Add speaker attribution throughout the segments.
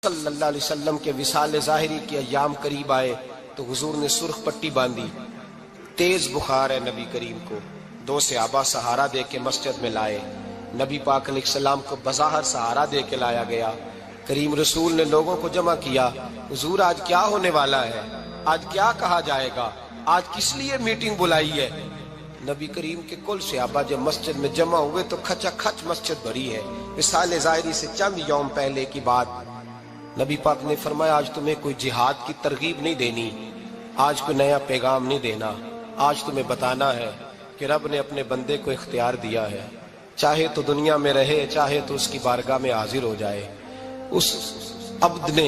Speaker 1: صلی اللہ علیہ وسلم کے وصال ظاہری کے ایام قریب آئے تو حضور نے سرخ پٹی باندھی، تیز بخار ہے نبی کریم کو، دو صحابہ سہارا دے کے مسجد میں لائے، نبی پاک علیہ السلام کو بظاہر سہارا دے کے لایا گیا۔ کریم رسول نے لوگوں کو جمع کیا، حضور آج کیا ہونے والا ہے، آج کیا کہا جائے گا، آج کس لیے میٹنگ بلائی ہے؟ نبی کریم کے کل صحابہ جب مسجد میں جمع ہوئے تو کھچا کھچ مسجد بھری ہے۔ وصال ظاہری سے چند یوم پہلے کی بات، نبی پاک نے فرمایا آج تمہیں کوئی جہاد کی ترغیب نہیں دینی، آج کوئی نیا پیغام نہیں دینا، آج تمہیں بتانا ہے کہ رب نے اپنے بندے کو اختیار دیا ہے، چاہے تو دنیا میں رہے، چاہے تو اس کی بارگاہ میں حاضر ہو جائے۔ اس عبد نے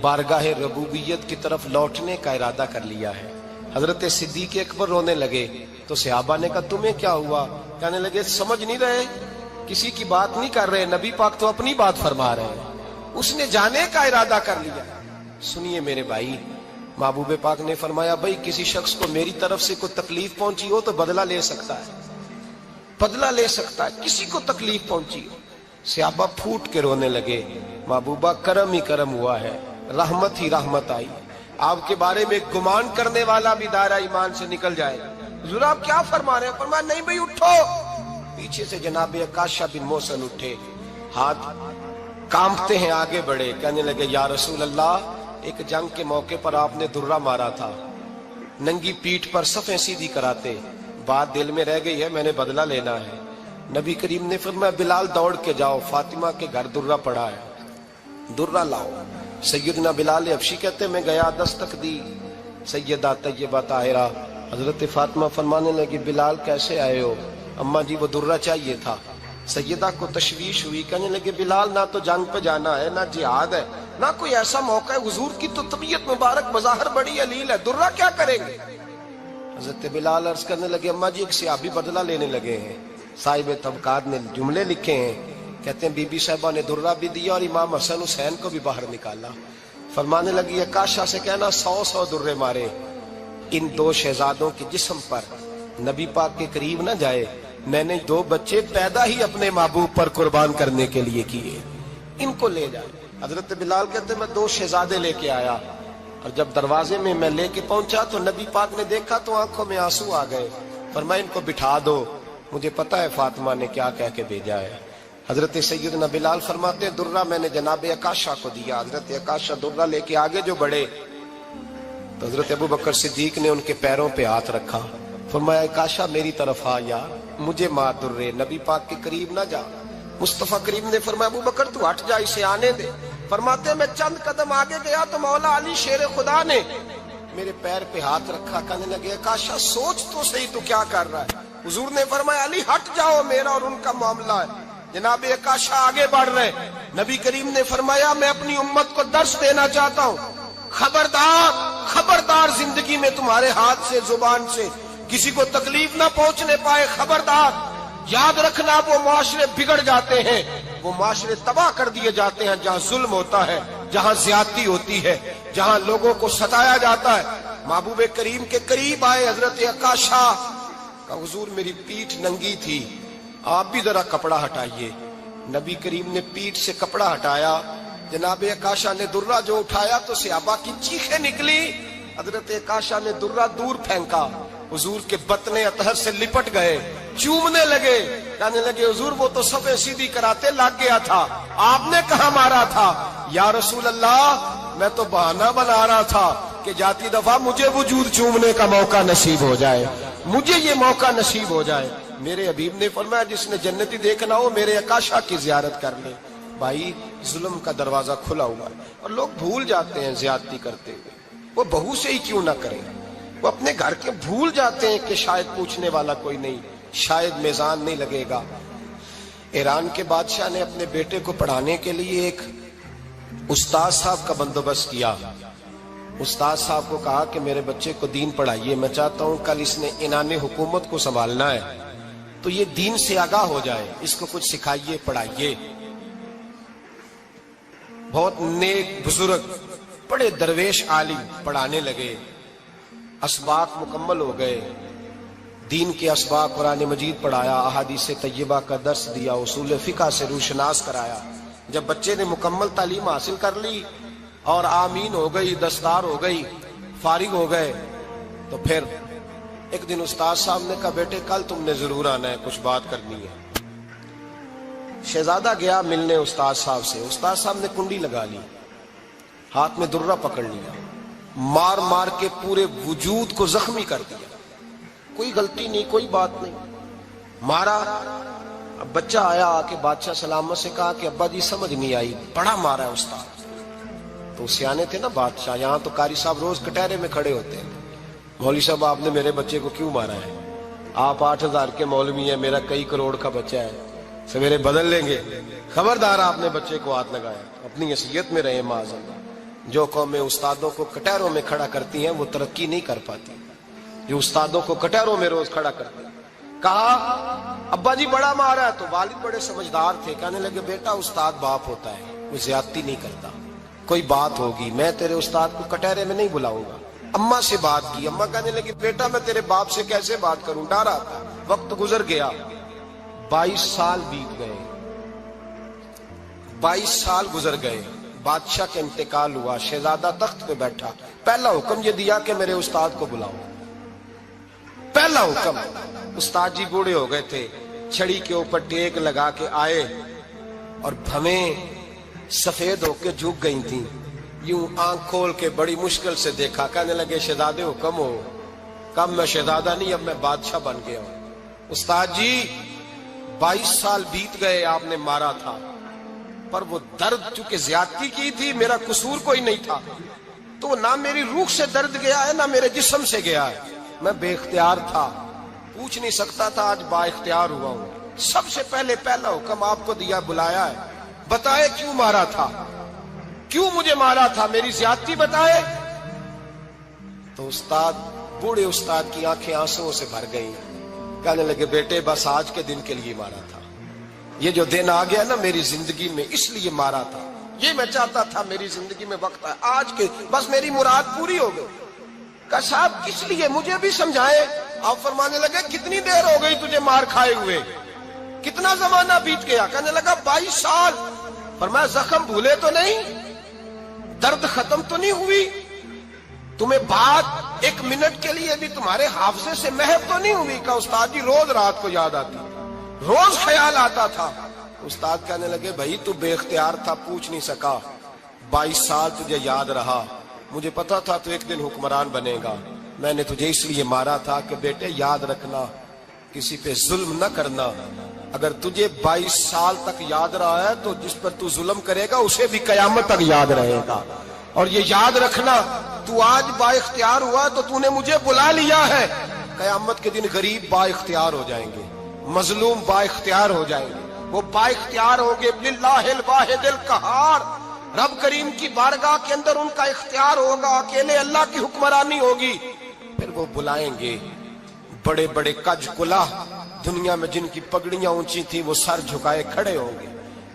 Speaker 1: بارگاہ ربوبیت کی طرف لوٹنے کا ارادہ کر لیا ہے۔ حضرت صدیق اکبر رونے لگے تو صحابہ نے کہا تمہیں کیا ہوا؟ کہنے لگے سمجھ نہیں رہے، کسی کی بات نہیں کر رہے، نبی پاک تو اپنی بات فرما رہے ہیں، اس نے جانے کا ارادہ کر لیا۔ سنیے میرے بھائی، محبوب پاک نے فرمایا بھائی کسی شخص کو میری طرف سے کوئی تکلیف پہنچی ہو تو بدلہ لے سکتا ہے، بدلہ لے سکتا ہے، کسی کو تکلیف پہنچی ہو۔ صحابہ پھوٹ کے رونے لگے، محبوبہ کرم ہی کرم ہوا ہے، رحمت ہی رحمت آئی، آپ کے بارے میں گمان کرنے والا بھی دائرہ ایمان سے نکل جائے۔ حضور آپ کیا فرما رہے ہیں؟ فرمایا نہیں بھائی اٹھو۔ پیچھے سے جناب عکاشہ بن محصن اٹھے، ہاتھ کانپتے ہیں، آگے بڑھے، کہنے لگے یا رسول اللہ، ایک جنگ کے موقع پر آپ نے درہ مارا تھا، ننگی پیٹھ پر صفیں سیدھی کراتے، بات دل میں رہ گئی ہے، میں نے بدلہ لینا ہے۔ نبی کریم نے فرمایا بلال دوڑ کے جاؤ، فاطمہ کے گھر درہ پڑا ہے، درہ لاؤ۔ سیدنا بلال حبشی کہتے میں گیا، دستک دی سیدہ طیبہ طاہرہ، حضرت فاطمہ فرمانے لگی بلال کیسے آئے ہو؟ اماں جی وہ درہ چاہیے تھا۔ سیدہ کو تشویش ہوئی، کہنے لگے بلال نہ تو جنگ پہ جانا ہے، نہ جہاد ہے، نہ کوئی ایسا موقع ہے، حضور کی تو طبیعت مبارک بظاہر بڑی علیل ہے، درہ کیا کریں گے؟ حضرت بلال عرض کرنے لگے اماں جی ایک صحابی بدلہ لینے لگے ہیں، صاحب طبقات نے جملے لکھے ہیں، کہتے ہیں بی بی صاحبہ نے درہ بھی دیا اور امام حسن حسین کو بھی باہر نکالا۔ فرمانے لگی عکاشہ سے کہنا 100 درے مارے، ان دو شہزادوں کے جسم پر نبی پاک کے قریب نہ جائے، میں نے 2 بچے پیدا ہی اپنے محبوب پر قربان کرنے کے لیے کیے، ان کو لے جائے۔ حضرت بلال کہتے میں 2 شہزادے لے کے آیا، اور جب دروازے میں میں لے کے پہنچا تو نبی پاک نے دیکھا تو آنکھوں میں آنسو آ گئے، فرمایا ان کو بٹھا دو، مجھے پتا ہے فاطمہ نے کیا کہہ کے بھیجا ہے۔ حضرت سیدنا بلال فرماتے ہیں درہ میں نے جناب عکاشہ کو دیا، حضرت عکاشہ درہ لے کے آگے جو بڑھے تو حضرت ابو بکر صدیق نے ان کے پیروں پہ ہاتھ رکھا، فرمایا عکاشہ میری طرف آ یار، مجھے مار درے، نبی پاک کے قریب نہ جا۔ مصطفیٰ کریم نے فرمایا ابو بکر تو ہٹ جا، اسے آنے دے۔ فرماتے ہیں میں چند قدم آگے گیا تو مولا علی شیر خدا نے میرے پیر پہ ہاتھ رکھا، کہنے لگے عکاشہ سوچ تو صحیح تو کیا کر رہا ہے؟ حضور نے فرمایا علی ہٹ جاؤ، میرا اور ان کا معاملہ ہے۔ جناب عکاشہ آگے بڑھ رہے، نبی کریم نے فرمایا میں اپنی امت کو درس دینا چاہتا ہوں، خبردار خبردار زندگی میں تمہارے ہاتھ سے زبان سے کسی کو تکلیف نہ پہنچنے پائے، خبردار یاد رکھنا وہ معاشرے بگڑ جاتے ہیں، وہ معاشرے تباہ کر دیے جاتے ہیں جہاں ظلم ہوتا ہے، جہاں زیادتی ہوتی ہے، جہاں لوگوں کو ستایا جاتا ہے۔ محبوب کریم کے قریب آئے حضرت عکاشہ، کہا حضور میری پیٹھ ننگی تھی، آپ بھی ذرا کپڑا ہٹائیے۔ نبی کریم نے پیٹھ سے کپڑا ہٹایا، جناب عکاشہ نے درہ جو اٹھایا تو صحابہ کی چیخیں نکلی، حضرت عکاشہ نے درہ دور پھینکا، حضور کے بطن اطہر سے لپٹ گئے، چومنے لگے، کہنے لگے حضور وہ تو صفیں سیدھی کراتے لگ گیا تھا، آپ نے کہاں مارا تھا؟ یا رسول اللہ میں تو بہانہ بنا رہا تھا کہ جاتی دفعہ مجھے وجود چومنے کا موقع نصیب ہو جائے، مجھے یہ موقع نصیب ہو جائے۔ میرے حبیب نے فرمایا جس نے جنتی دیکھنا ہو میرے عکاشہ کی زیارت کر لے۔ بھائی ظلم کا دروازہ کھلا ہوا ہے اور لوگ بھول جاتے ہیں زیادتی کرتے ہوئے، وہ بہو سے ہی کیوں نہ کریں، وہ اپنے گھر کے بھول جاتے ہیں کہ شاید پوچھنے والا کوئی نہیں، شاید میزان نہیں لگے گا۔ ایران کے بادشاہ نے اپنے بیٹے کو پڑھانے کے لیے ایک استاد صاحب کا بندوبست کیا۔ استاد صاحب کو کہا کہ میرے بچے کو دین پڑھائیے، میں چاہتا ہوں کل اس نے عنان حکومت کو سنبھالنا ہے تو یہ دین سے آگاہ ہو جائے، اس کو کچھ سکھائیے، پڑھائیے۔ بہت نیک بزرگ بڑے درویش عالم پڑھانے لگے، اسباق مکمل ہو گئے، دین کے اسباق قرآن مجید پڑھایا، احادیث طیبہ کا درس دیا، اصول فقہ سے روشناس کرایا۔ جب بچے نے مکمل تعلیم حاصل کر لی اور آمین ہو گئی، دستار ہو گئی، فارغ ہو گئے، تو پھر ایک دن استاد صاحب نے کہا بیٹے کل تم نے ضرور آنا ہے، کچھ بات کرنی ہے۔ شہزادہ گیا ملنے استاد صاحب سے، استاد صاحب نے کنڈی لگا لی، ہاتھ میں درہ پکڑ لیا، مار مار کے پورے وجود کو زخمی کر دیا، کوئی غلطی نہیں، کوئی بات نہیں، مارا۔ اب بچہ آیا آ کے بادشاہ سلامت سے کہا کہ ابا جی سمجھ نہیں آئی، بڑا مارا ہے استاد۔ تو سیانے تھے نا بادشاہ، یہاں تو قاری صاحب روز کٹہرے میں کھڑے ہوتے ہیں، مولوی صاحب آپ نے میرے بچے کو کیوں مارا ہے؟ آپ 8,000 کے مولوی ہیں، میرا کئی کروڑ کا بچہ ہے، سویرے بدل لیں گے، خبردار آپ نے بچے کو ہاتھ لگایا، اپنی حیثیت میں رہے معاذ اللہ۔ جو قومیں استادوں کو کٹہروں میں کھڑا کرتی ہیں وہ ترقی نہیں کر پاتی، جو استادوں کو کٹہروں میں روز کھڑا کرتی ہیں۔ کہا ابا جی بڑا مارا ہے، تو والد بڑے سمجھدار تھے، کہنے لگے بیٹا استاد باپ ہوتا ہے، وہ زیادتی نہیں کرتا، کوئی بات ہوگی میں تیرے استاد کو کٹہرے میں نہیں بلاؤں گا۔ اماں سے بات کی، اماں کہنے لگی بیٹا میں تیرے باپ سے کیسے بات کروں، ڈر آتا۔ وقت گزر گیا، 22 سال بیت گئے، 22 سال گزر گئے، بادشاہ کا انتقال ہوا، شہزادہ تخت پہ بیٹھا، پہلا حکم یہ دیا کہ میرے استاد کو بلاؤ، پہلا حکم۔ استاد جی بوڑھے ہو گئے تھے، چھڑی کے اوپر ٹیک لگا کے آئے اور بھویں سفید ہو کے جھک گئی تھیں، یوں آنکھ کھول کے بڑی مشکل سے دیکھا، کہنے لگے شہزادے حکم ہو۔ کب میں شہزادہ نہیں، اب میں بادشاہ بن گیا ہوں۔ استاد جی 22 سال بیت گئے، آپ نے مارا تھا، پر وہ درد چونکہ زیادتی کی تھی، میرا قصور کوئی نہیں تھا، تو نہ میری روح سے درد گیا ہے نہ میرے جسم سے گیا ہے، میں بے اختیار تھا، پوچھ نہیں سکتا تھا، آج با اختیار ہوا ہوں۔ سب سے پہلے پہلا حکم آپ کو دیا، بلایا ہے، بتائے کیوں مارا تھا، کیوں مجھے مارا تھا، میری زیادتی بتائے۔ تو استاد، بوڑھے استاد کی آنکھیں آنسوں سے بھر گئیں، کہنے لگے بیٹے بس آج کے دن کے لیے مارا تھا، یہ جو دن آ گیا نا میری زندگی میں اس لیے مارا تھا، یہ میں چاہتا تھا میری زندگی میں وقت آئے، آج کے بس میری مراد پوری ہو گئی۔ کہا صاحب کس لیے، مجھے بھی سمجھائے۔ آپ فرمانے لگے کتنی دیر ہو گئی تجھے مار کھائے ہوئے، کتنا زمانہ بیت گیا؟ کہنے لگا 22 سال۔ فرمایا زخم بھولے تو نہیں، درد ختم تو نہیں ہوئی، تمہیں بات 1 منٹ کے لیے بھی تمہارے حافظے سے محو تو نہیں ہوئی؟ کہا استاد جی روز رات کو یاد آتی، روز خیال آتا تھا۔ استاد کہنے لگے بھائی تو بے اختیار تھا، پوچھ نہیں سکا، 22 سال تجھے یاد رہا، مجھے پتا تھا تو ایک دن حکمران بنے گا، میں نے تجھے اس لیے مارا تھا کہ بیٹے یاد رکھنا، کسی پہ ظلم نہ کرنا، اگر تجھے 22 سال تک یاد رہا ہے تو جس پر تو ظلم کرے گا اسے بھی قیامت تک یاد رہے گا، اور یہ یاد رکھنا تو آج با اختیار ہوا تو تو نے مجھے بلا لیا ہے، قیامت کے دن غریب با اختیار ہو جائیں گے، مظلوم با اختیار ہو جائیں گے، وہ با اختیار ہوگے للہ الواحد القہار، رب کریم کی بارگاہ کے اندر ان کا اختیار ہوگا، اکیلے اللہ کی حکمرانی ہوگی، پھر وہ بلائیں گے بڑے بڑے کج کلا، دنیا میں جن کی پگڑیاں اونچی تھی وہ سر جھکائے کھڑے ہوں گے،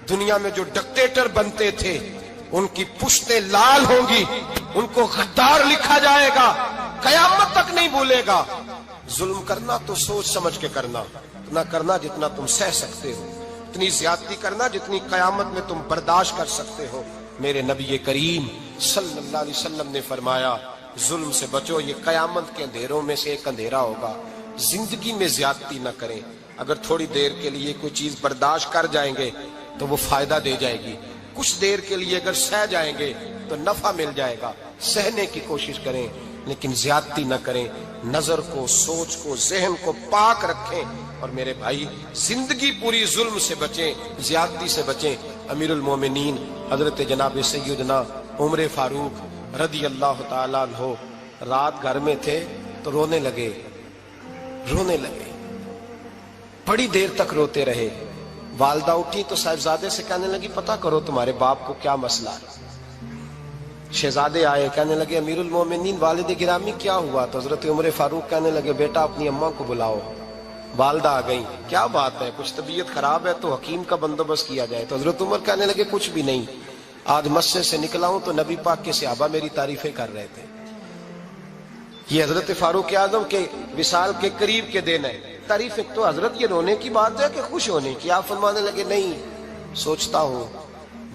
Speaker 1: دنیا میں جو ڈکٹیٹر بنتے تھے ان کی پشتیں لال ہوں گی، ان کو غدار لکھا جائے گا، قیامت تک نہیں بھولے گا۔ ظلم کرنا تو سوچ سمجھ کے کرنا، اتنا کرنا جتنا تم سہ سکتے ہو، اتنی زیادتی کرنا جتنی قیامت میں تم برداشت کر سکتے ہو۔ میرے نبی کریم صلی اللہ علیہ وسلم نے فرمایا ظلم سے بچو، یہ قیامت کے اندھیروں میں سے ایک اندھیرا ہوگا، زندگی میں زیادتی نہ کریں، اگر تھوڑی دیر کے لیے کوئی چیز برداشت کر جائیں گے تو وہ فائدہ دے جائے گی، کچھ دیر کے لیے اگر سہ جائیں گے تو نفع مل جائے گا، سہنے کی کوشش کریں لیکن زیادتی نہ کریں، نظر کو، سوچ کو، ذہن کو پاک رکھیں، اور میرے بھائی زندگی پوری ظلم سے بچیں، زیادتی سے بچیں۔ امیر المومنین حضرت جناب سیدنا عمر فاروق رضی اللہ تعالیٰ عنہ رات گھر میں تھے تو رونے لگے، بڑی دیر تک روتے رہے، والدہ اٹھی تو صاحبزادے سے کہنے لگی پتہ کرو تمہارے باپ کو کیا مسئلہ ہے۔ شہزادے آئے، کہنے لگے امیر المومنین والد گرامی کیا ہوا؟ تو حضرت عمر فاروق کہنے لگے بیٹا اپنی اماں کو بلاؤ۔ والدہ آ گئی، کیا بات ہے، کچھ طبیعت خراب ہے تو حکیم کا بندوبست کیا جائے۔ تو حضرت عمر کہنے لگے کچھ بھی نہیں، آج مسجد سے نکلا ہوں تو نبی پاک کے صحابہ میری تعریفیں کر رہے تھے۔ یہ حضرت فاروق اعظم کے وصال کے قریب کے دن ہے، تعریف ایک تو حضرت یہ رونے کی بات ہے کہ خوش ہونے کی؟ آپ فرمانے لگے نہیں، سوچتا ہوں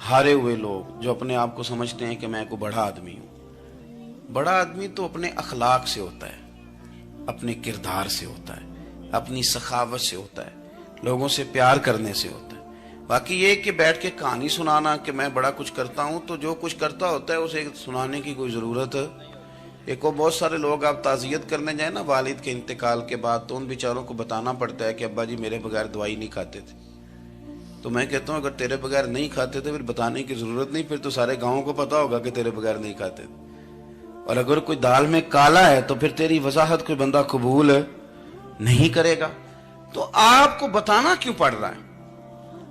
Speaker 2: ہارے ہوئے لوگ جو اپنے آپ کو سمجھتے ہیں کہ میں کوئی بڑا آدمی ہوں. بڑا آدمی تو اپنے اخلاق سے ہوتا ہے, اپنے کردار سے ہوتا ہے, اپنی سخاوت سے ہوتا ہے, لوگوں سے پیار کرنے سے ہوتا ہے. باقی یہ کہ بیٹھ کے کہانی سنانا کہ میں بڑا کچھ کرتا ہوں, تو جو کچھ کرتا ہوتا ہے اسے سنانے کی کوئی ضرورت. ایک اور بہت سارے لوگ آپ تعزیت کرنے جائیں نا والد کے انتقال کے بعد, تو ان بیچاروں کو بتانا پڑتا ہے کہ ابا جی میرے بغیر دوائی نہیں کھاتے تھے. تو میں کہتا ہوں اگر تیرے بغیر نہیں کھاتے تھے پھر بتانے کی ضرورت نہیں, پھر تو سارے گاؤں کو پتا ہوگا کہ تیرے بغیر نہیں کھاتے تھے. اور اگر کوئی دال میں کالا ہے تو پھر تیری وضاحت کوئی بندہ قبول نہیں کرے گا. تو آپ کو بتانا کیوں پڑ رہا ہے,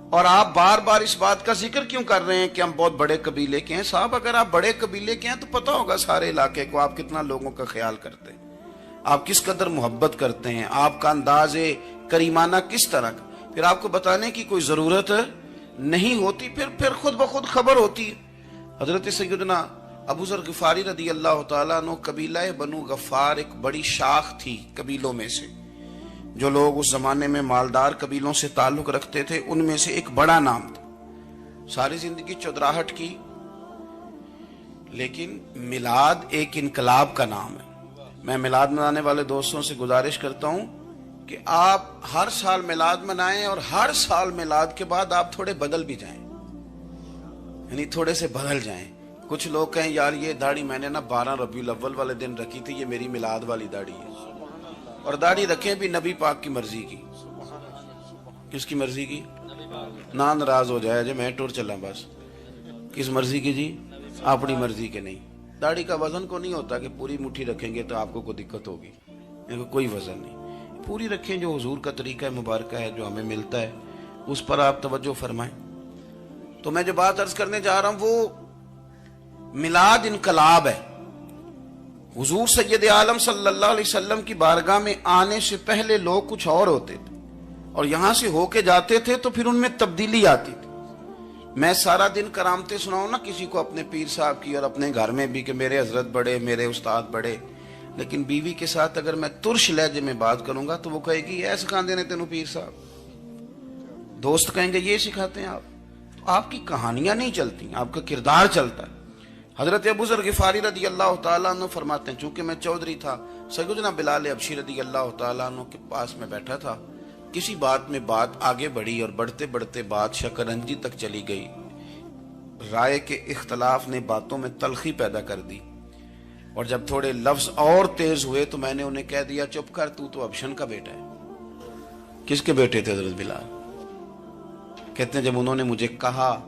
Speaker 2: اور آپ بار بار اس بات کا ذکر کیوں کر رہے ہیں کہ ہم بہت بڑے قبیلے کے ہیں؟ صاحب اگر آپ بڑے قبیلے کے ہیں تو پتا ہوگا سارے علاقے کو آپ کتنا لوگوں کا خیال کرتے ہیں, آپ کس قدر محبت کرتے ہیں, آپ کا انداز کریمانہ کس طرح کا. پھر آپ کو بتانے کی کوئی ضرورت نہیں ہوتی, پھر خود بخود خبر ہوتی. حضرت سیدنا ابو ذر غفاری رضی اللہ تعالیٰ عنہ, قبیلہ بنو غفار ایک بڑی شاخ تھی قبیلوں میں سے. جو لوگ اس زمانے میں مالدار قبیلوں سے تعلق رکھتے تھے ان میں سے ایک بڑا نام تھا. ساری زندگی چودراہٹ کی, لیکن میلاد ایک انقلاب کا نام ہے. میں میلاد منانے والے دوستوں سے گزارش کرتا ہوں کہ آپ ہر سال میلاد منائیں, اور ہر سال میلاد کے بعد آپ تھوڑے بدل بھی جائیں, یعنی تھوڑے سے بدل جائیں. کچھ لوگ کہیں یار یہ داڑھی میں نے نا 12 ربیع الاول والے دن رکھی تھی, یہ میری میلاد والی داڑھی ہے. اور داڑھی رکھیں بھی نبی پاک کی مرضی کی. کس کی مرضی کی؟ نہ ناراض ہو جائے جی میں ٹور چلا بس. کس مرضی کی جی؟ اپنی مرضی کے نہیں. داڑھی کا وزن کو نہیں ہوتا کہ پوری مٹھی رکھیں گے تو آپ کو کوئی دقت ہوگی, کوئی وزن نہیں. پوری رکھیں, جو حضور کا طریقہ مبارکہ ہے جو ہمیں ملتا ہے اس پر آپ توجہ فرمائیں. تو میں جو بات عرض کرنے جا رہا ہوں وہ میلاد انقلاب ہے. حضور سید عالم صلی اللہ علیہ وسلم کی بارگاہ میں آنے سے پہلے لوگ کچھ اور ہوتے تھے, اور یہاں سے ہو کے جاتے تھے تو پھر ان میں تبدیلی آتی تھی. میں سارا دن کرامتیں سناؤں نا کسی کو اپنے پیر صاحب کی, اور اپنے گھر میں بھی کہ میرے حضرت بڑے, میرے استاد بڑے, لیکن بیوی کے ساتھ اگر میں ترش لہجے میں بات کروں گا تو وہ کہے گی یہ سکھاندے نے تینوں پیر صاحب. دوست کہیں گے یہ سکھاتے ہیں آپ. تو آپ کی کہانیاں نہیں چلتی, آپ کا کردار چلتا ہے. حضرت ابو ذر غفاری رضی اللہ تعالیٰ عنہ فرماتے ہیں چونکہ میں چودھری تھا, سیدنا بلال حبشی رضی اللہ تعالیٰ عنہ کے پاس میں بیٹھا تھا. کسی بات میں بات آگے بڑھی اور بڑھتے بڑھتے بات شکنجی تک چلی گئی. رائے کے اختلاف نے باتوں میں تلخی پیدا کر دی, اور جب تھوڑے لفظ اور تیز ہوئے تو میں نے انہیں کہہ دیا چپ کر, تو ابشن کا بیٹا ہے. کس کے بیٹے تھے حضرت بلال؟ کہتے ہیں جب انہوں نے مجھے کہا